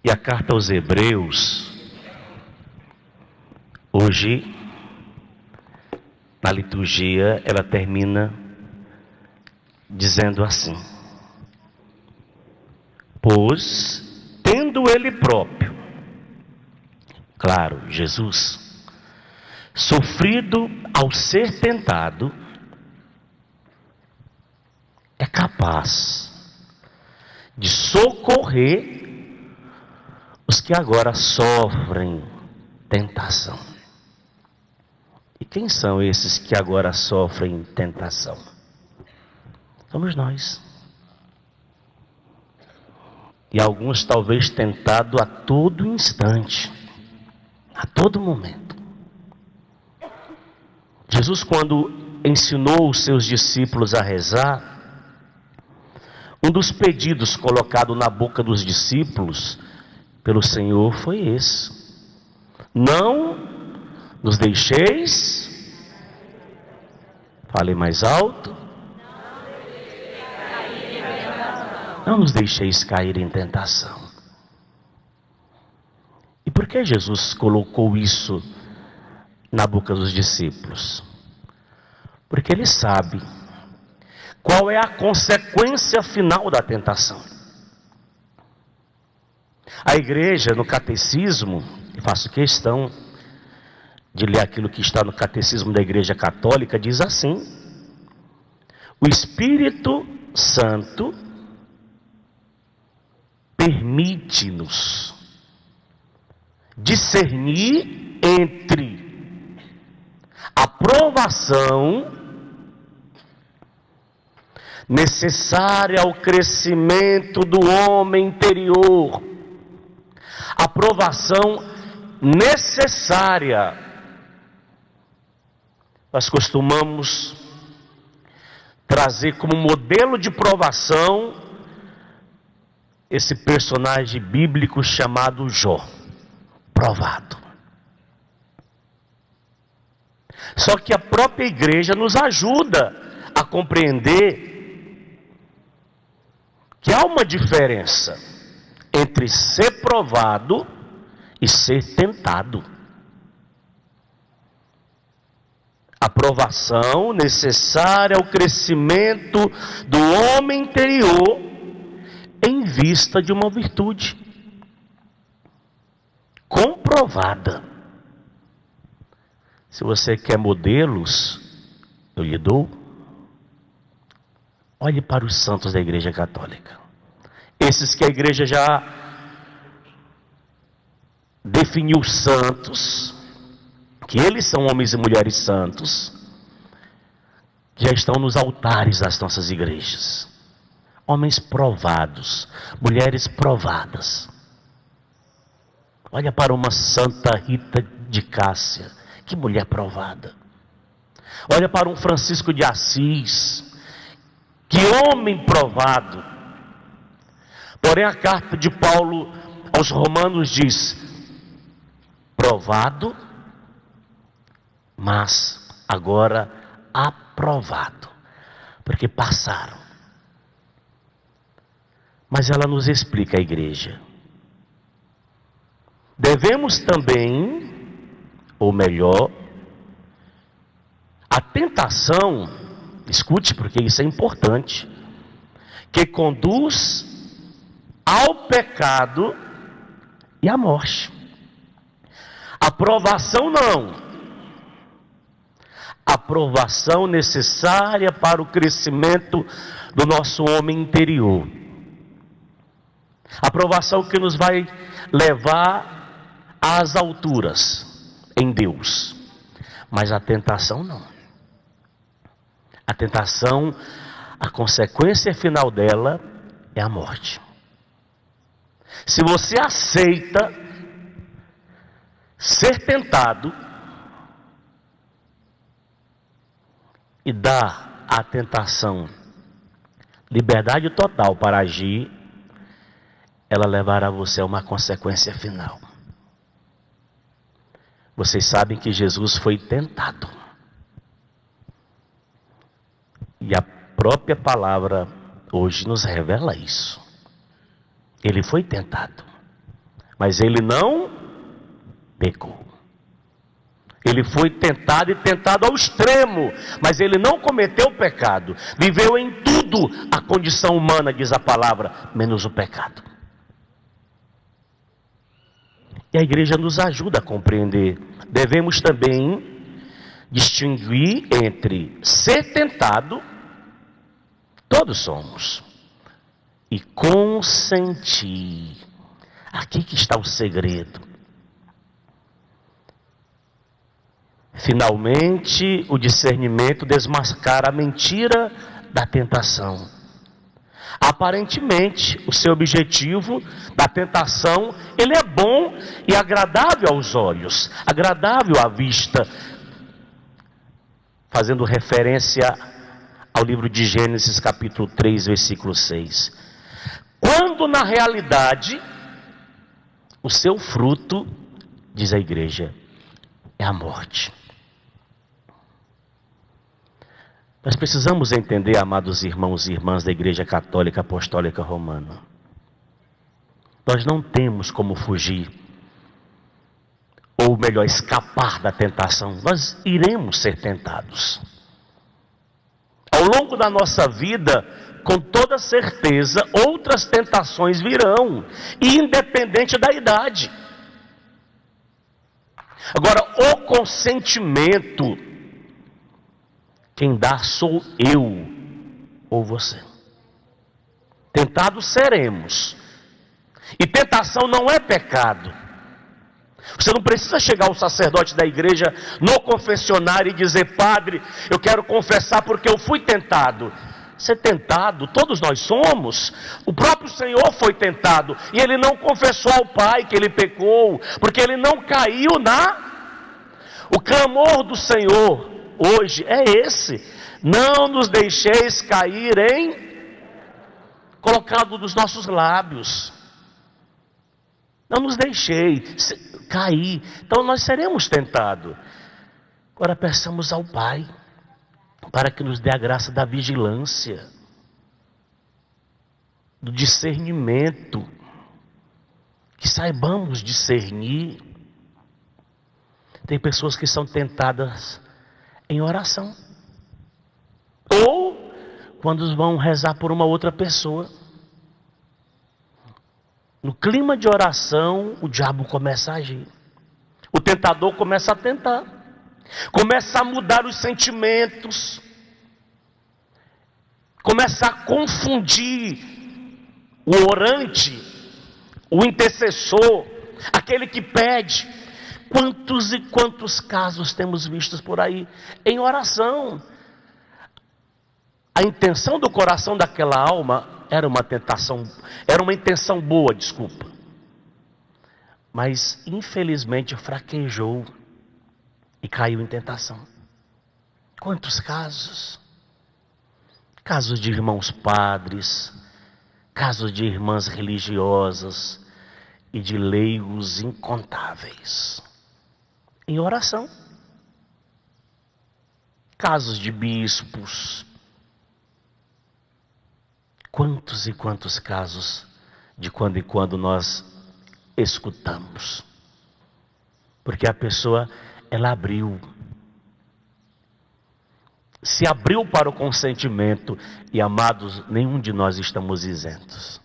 E a carta aos Hebreus, hoje, na liturgia, ela termina dizendo assim: pois, tendo ele próprio, claro, Jesus, sofrido ao ser tentado, é capaz de socorrer os que agora sofrem tentação. E quem são esses que agora sofrem tentação? Somos nós. E alguns talvez tentados a todo instante, a todo momento. Jesus, quando ensinou os seus discípulos a rezar, um dos pedidos colocado na boca dos discípulos pelo Senhor foi esse: não nos deixeis, fale mais alto, não nos deixeis cair em tentação. E por que Jesus colocou isso na boca dos discípulos? Porque ele sabe qual é a consequência final da tentação. A igreja, no catecismo, e faço questão de ler aquilo que está no catecismo da Igreja Católica, diz assim: o Espírito Santo permite-nos discernir entre a provação necessária ao crescimento do homem interior, a provação necessária. Nós costumamos trazer como modelo de provação esse personagem bíblico chamado Jó, provado. Só que a própria igreja nos ajuda a compreender que há uma diferença entre ser provado e ser tentado. A provação necessária ao crescimento do homem interior em vista de uma virtude comprovada. Se você quer modelos, eu lhe dou. Olhe para os santos da Igreja Católica. Esses que a igreja já definiu santos, que eles são homens e mulheres santos, que já estão nos altares das nossas igrejas. Homens provados, mulheres provadas. Olha para uma Santa Rita de Cássia, que mulher provada. Olha para um Francisco de Assis, que homem provado. Porém, a carta de Paulo aos Romanos diz: provado, mas agora aprovado, porque passaram. Mas ela nos explica, a igreja, devemos também, ou melhor, a tentação, escute porque isso é importante, que conduz ao pecado e à morte. A provação não. A provação necessária para o crescimento do nosso homem interior. A provação que nos vai levar às alturas em Deus. Mas a tentação não. A tentação, a consequência final dela é a morte. Se você aceita ser tentado e dá à tentação liberdade total para agir, ela levará você a uma consequência final. Vocês sabem que Jesus foi tentado. E a própria palavra hoje nos revela isso. Ele foi tentado. mas ele não pecou. Ele foi tentado e tentado ao extremo, mas ele não cometeu pecado. Viveu em tudo a condição humana, diz a palavra, menos o pecado. E a igreja nos ajuda a compreender. Devemos também distinguir entre ser tentado, todos somos, e consentir. Aqui que está o segredo. Finalmente, o discernimento desmascara a mentira da tentação. Aparentemente, o seu objetivo da tentação, ele é bom e agradável aos olhos, agradável à vista, fazendo referência ao livro de Gênesis capítulo 3, versículo 6. Quando na realidade, o seu fruto, diz a igreja, é a morte. Nós precisamos entender, amados irmãos e irmãs da Igreja Católica Apostólica Romana. Nós não temos como fugir, ou melhor, escapar da tentação. Nós iremos ser tentados. Ao longo da nossa vida, com toda certeza, outras tentações virão, independente da idade. Agora, o consentimento, quem dá sou eu ou você. Tentados seremos. E tentação não é pecado. Você não precisa chegar ao sacerdote da igreja no confessionário e dizer: padre, eu quero confessar porque eu fui tentado. Ser tentado, todos nós somos. O próprio Senhor foi tentado e ele não confessou ao Pai que ele pecou, porque ele não caiu O clamor do Senhor hoje é esse: não nos deixeis cair colocado nos nossos lábios. Não nos deixei cair. Então nós seremos tentados. Agora peçamos ao Pai para que nos dê a graça da vigilância, do discernimento, que saibamos discernir. Tem pessoas que são tentadas em oração, ou quando vão rezar por uma outra pessoa. No clima de oração, o diabo começa a agir. O tentador começa a tentar. Começa a mudar os sentimentos. Começa a confundir o orante, o intercessor, aquele que pede. Quantos e quantos casos temos vistos por aí em oração? A intenção do coração daquela alma era uma intenção boa, mas infelizmente fraquejou e caiu em tentação. Quantos casos? Casos de irmãos padres, casos de irmãs religiosas e de leigos incontáveis em oração. Casos de bispos. Quantos e quantos casos de quando em quando nós escutamos. Porque a pessoa, ela se abriu para o consentimento. E amados, nenhum de nós estamos isentos.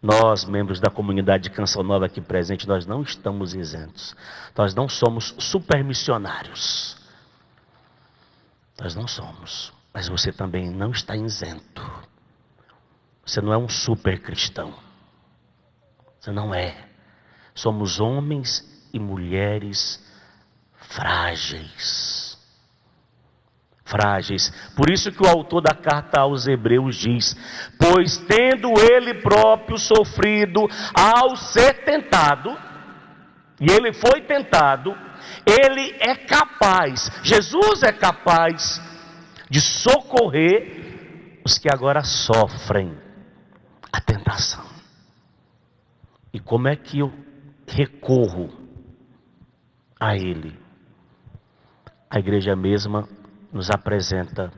Nós, membros da comunidade de Canção Nova aqui presente, nós não estamos isentos. Nós não somos supermissionários. Nós não somos. Mas você também não está isento. Você não é um super cristão. Você não é. Somos homens e mulheres frágeis. Frágeis. Por isso que o autor da carta aos Hebreus diz: pois tendo ele próprio sofrido ao ser tentado, e ele foi tentado, ele é capaz, Jesus é capaz de socorrer os que agora sofrem a tentação. E como é que eu recorro a ele? A igreja mesma nos apresenta,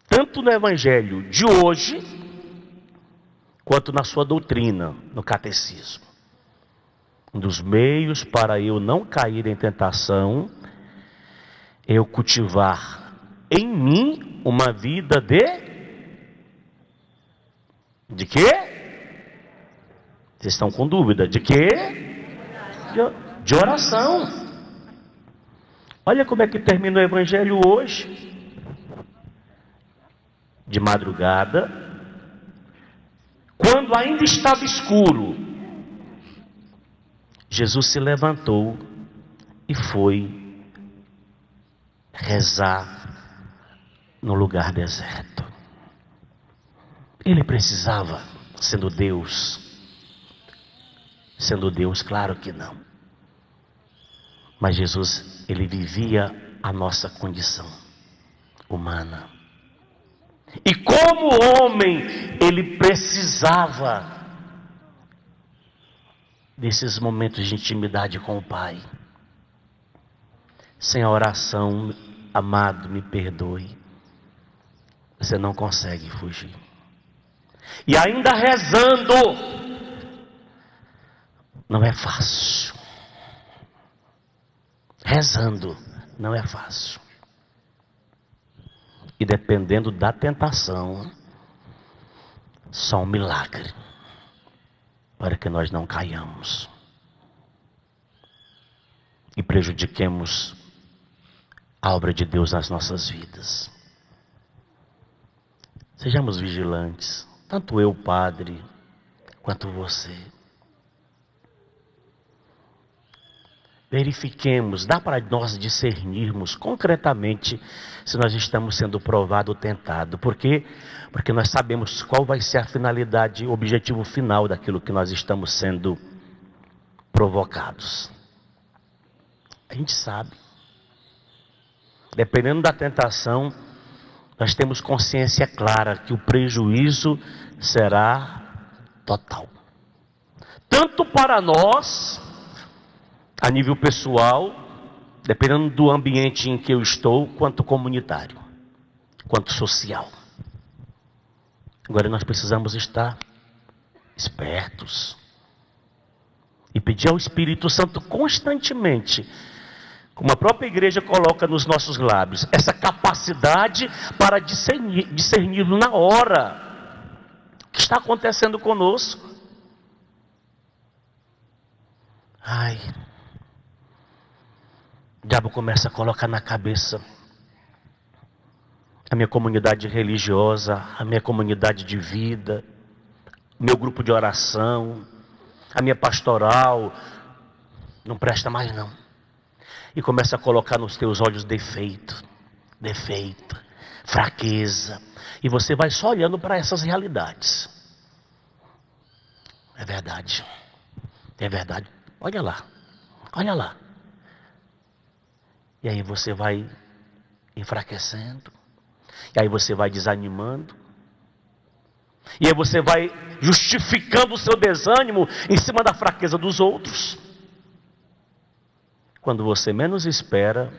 tanto no evangelho de hoje, quanto na sua doutrina, no catecismo. Um dos meios para eu não cair em tentação é eu cultivar em mim uma vida de quê? Vocês estão com dúvida? De quê? De oração. Olha como é que termina o evangelho hoje. De madrugada, quando ainda estava escuro, Jesus se levantou e foi rezar no lugar deserto. Ele precisava, sendo Deus, claro que não. Mas Jesus, ele vivia a nossa condição humana. E como homem, ele precisava desses momentos de intimidade com o Pai. Sem a oração, amado, me perdoe, você não consegue fugir. E ainda rezando, não é fácil. Rezando, não é fácil. E dependendo da tentação, só um milagre, para que nós não caiamos e prejudiquemos a obra de Deus nas nossas vidas. Sejamos vigilantes, tanto eu, padre, quanto você. Verifiquemos, dá para nós discernirmos concretamente se nós estamos sendo provado ou tentado. Por quê? Porque nós sabemos qual vai ser a finalidade, o objetivo final daquilo que nós estamos sendo provocados. A gente sabe. Dependendo da tentação, nós temos consciência clara que o prejuízo será total. Tanto para nós, a nível pessoal, dependendo do ambiente em que eu estou, quanto comunitário, quanto social. Agora nós precisamos estar espertos e pedir ao Espírito Santo constantemente, como a própria igreja coloca nos nossos lábios, essa capacidade para discernir na hora o que está acontecendo conosco. O diabo começa a colocar na cabeça a minha comunidade religiosa, a minha comunidade de vida, meu grupo de oração, a minha pastoral, não presta mais não. E começa a colocar nos teus olhos defeito, fraqueza. E você vai só olhando para essas realidades. É verdade. Olha lá. E aí você vai enfraquecendo. E aí você vai desanimando. E aí você vai justificando o seu desânimo em cima da fraqueza dos outros. Quando você menos espera,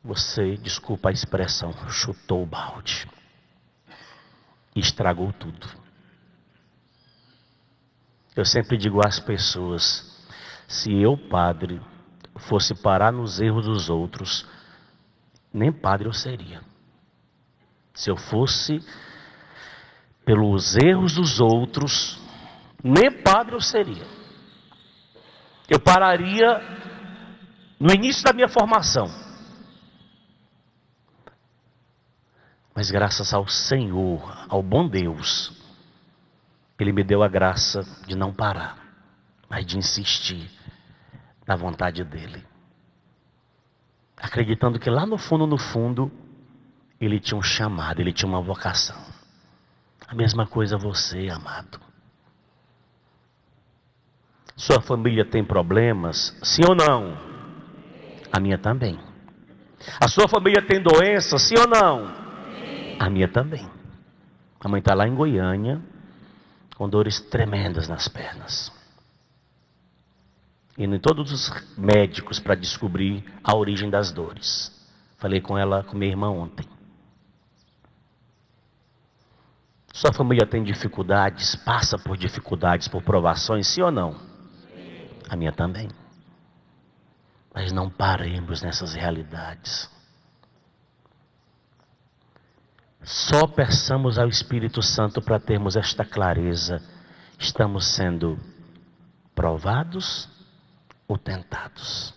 você, desculpa a expressão, chutou o balde. E estragou tudo. Eu sempre digo às pessoas, se eu, padre, fosse parar nos erros dos outros, nem padre eu seria. Se eu fosse pelos erros dos outros, nem padre eu seria. Eu pararia no início da minha formação. Mas graças ao Senhor, ao bom Deus, Ele me deu a graça de não parar, mas de insistir na vontade dEle. Acreditando que lá no fundo, Ele tinha um chamado, Ele tinha uma vocação. A mesma coisa você, amado. Sua família tem problemas? Sim ou não? A minha também. A sua família tem doença? Sim ou não? A minha também. A mãe está lá em Goiânia, com dores tremendas nas pernas. Indo em todos os médicos para descobrir a origem das dores. Falei com ela, com minha irmã ontem. Sua família tem dificuldades, passa por dificuldades, por provações, sim ou não? A minha também. Mas não paremos nessas realidades. Só peçamos ao Espírito Santo para termos esta clareza. Estamos sendo provados ou tentados?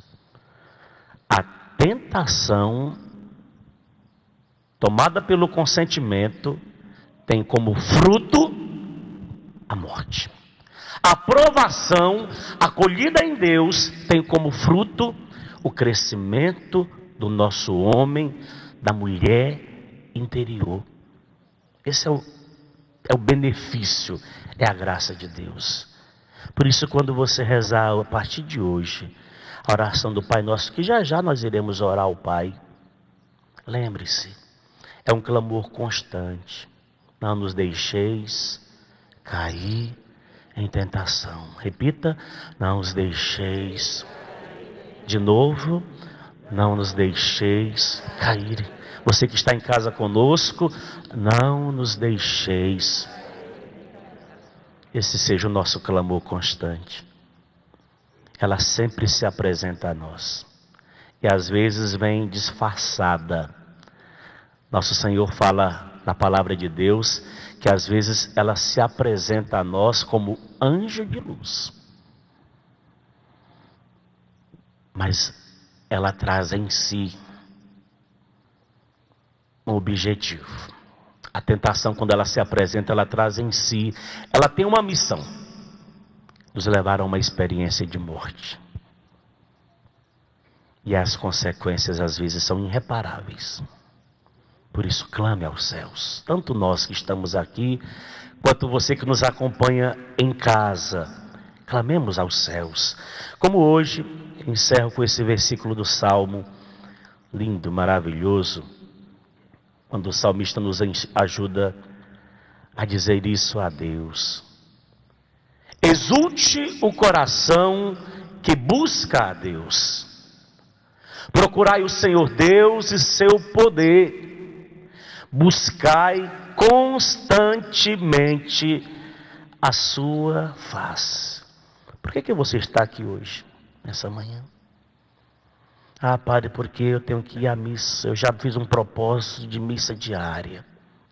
A tentação, tomada pelo consentimento, tem como fruto a morte. A provação, acolhida em Deus, tem como fruto o crescimento do nosso homem, da mulher interior. Esse é o benefício, é a graça de Deus. Por isso, quando você rezar a partir de hoje, a oração do Pai Nosso, que já já nós iremos orar ao Pai, lembre-se, é um clamor constante. Não nos deixeis cair em tentação. Repita, não os deixeis. De novo, não nos deixeis cair. Você que está em casa conosco, não nos deixeis. Esse seja o nosso clamor constante. Ela sempre se apresenta a nós. E às vezes vem disfarçada. Nosso Senhor fala na palavra de Deus que às vezes ela se apresenta a nós como anjo de luz. Mas ela traz em si um objetivo. A tentação, quando ela se apresenta, ela traz em si, ela tem uma missão: nos levar a uma experiência de morte. E as consequências às vezes são irreparáveis. Por isso, clame aos céus. Tanto nós que estamos aqui, quanto você que nos acompanha em casa. Clamemos aos céus. Como hoje, encerro com esse versículo do Salmo, lindo, maravilhoso, quando o salmista nos ajuda a dizer isso a Deus. Exulte o coração que busca a Deus. Procurai o Senhor Deus e seu poder. Buscai constantemente a sua face. Por que você está aqui hoje, nessa manhã? Ah, padre, porque eu tenho que ir à missa. Eu já fiz um propósito de missa diária.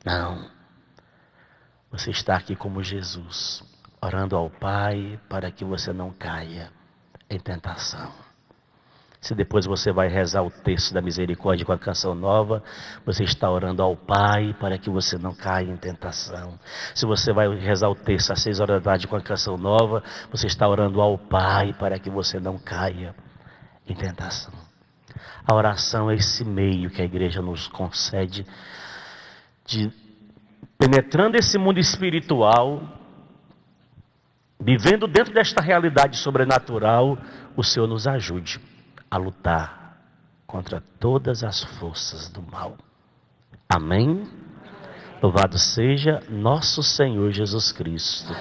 Não. Você está aqui como Jesus, orando ao Pai para que você não caia em tentação. Se depois você vai rezar o texto da misericórdia com a canção nova, você está orando ao Pai para que você não caia em tentação. Se você vai rezar o texto às 6 horas da tarde com a canção nova, você está orando ao Pai para que você não caia em tentação. A oração é esse meio que a igreja nos concede de, penetrando esse mundo espiritual, vivendo dentro desta realidade sobrenatural, o Senhor nos ajude a lutar contra todas as forças do mal. Amém? Louvado seja nosso Senhor Jesus Cristo.